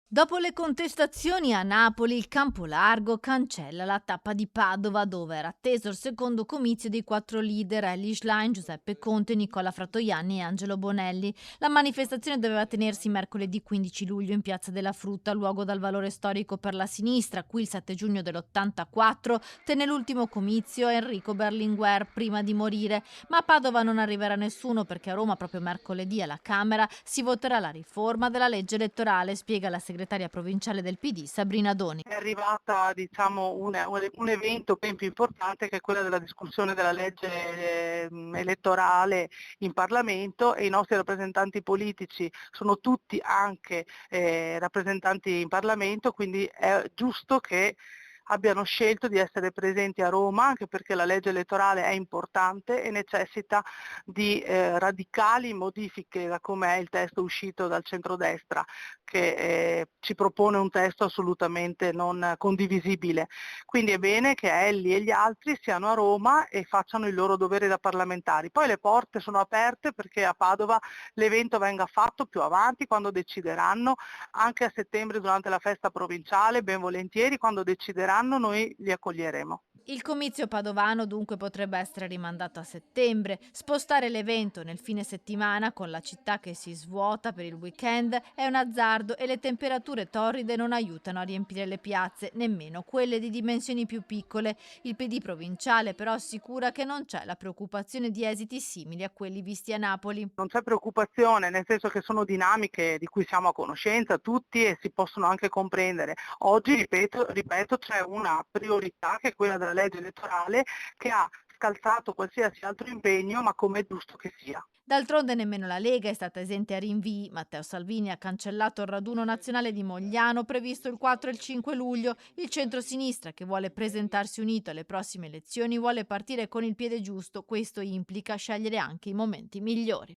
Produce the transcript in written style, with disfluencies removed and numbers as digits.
Dopo le contestazioni a Napoli, il Campolargo cancella la tappa di Padova, dove era atteso il secondo comizio dei quattro leader Elly Schlein, Giuseppe Conte, Nicola Fratoianni e Angelo Bonelli. La manifestazione doveva tenersi mercoledì 15 luglio in Piazza della Frutta, luogo dal valore storico per la sinistra. Qui il 7 giugno dell'84 tenne l'ultimo comizio Enrico Berlinguer prima di morire. Ma a Padova non arriverà nessuno perché a Roma proprio mercoledì alla Camera si voterà la riforma della legge elettorale, spiega la segretaria provinciale del PD Sabrina Doni. È arrivata diciamo un evento ben più importante che è quello della discussione della legge elettorale in Parlamento, e i nostri rappresentanti politici sono tutti anche rappresentanti in Parlamento, quindi è giusto che abbiano scelto di essere presenti a Roma, anche perché la legge elettorale è importante e necessita di radicali modifiche da come è il testo uscito dal centrodestra, che ci propone un testo assolutamente non condivisibile. Quindi è bene che Elly e gli altri siano a Roma e facciano il loro dovere da parlamentari. Poi le porte sono aperte perché a Padova l'evento venga fatto più avanti, quando decideranno, anche a settembre durante la festa provinciale, ben volentieri, quando decideranno noi li accoglieremo. Il comizio padovano dunque potrebbe essere rimandato a settembre. Spostare l'evento nel fine settimana con la città che si svuota per il weekend è un azzardo e le temperature torride non aiutano a riempire le piazze, nemmeno quelle di dimensioni più piccole. Il PD provinciale però assicura che non c'è la preoccupazione di esiti simili a quelli visti a Napoli. Non c'è preoccupazione, nel senso che sono dinamiche di cui siamo a conoscenza tutti e si possono anche comprendere. Oggi, ripeto, c'è una priorità che è quella della legge elettorale, che ha scalzato qualsiasi altro impegno, ma come è giusto che sia. D'altronde nemmeno la Lega è stata esente a rinvii. Matteo Salvini ha cancellato il raduno nazionale di Mogliano previsto il 4 e il 5 luglio. Il centro-sinistra, che vuole presentarsi unito alle prossime elezioni, vuole partire con il piede giusto. Questo implica scegliere anche i momenti migliori.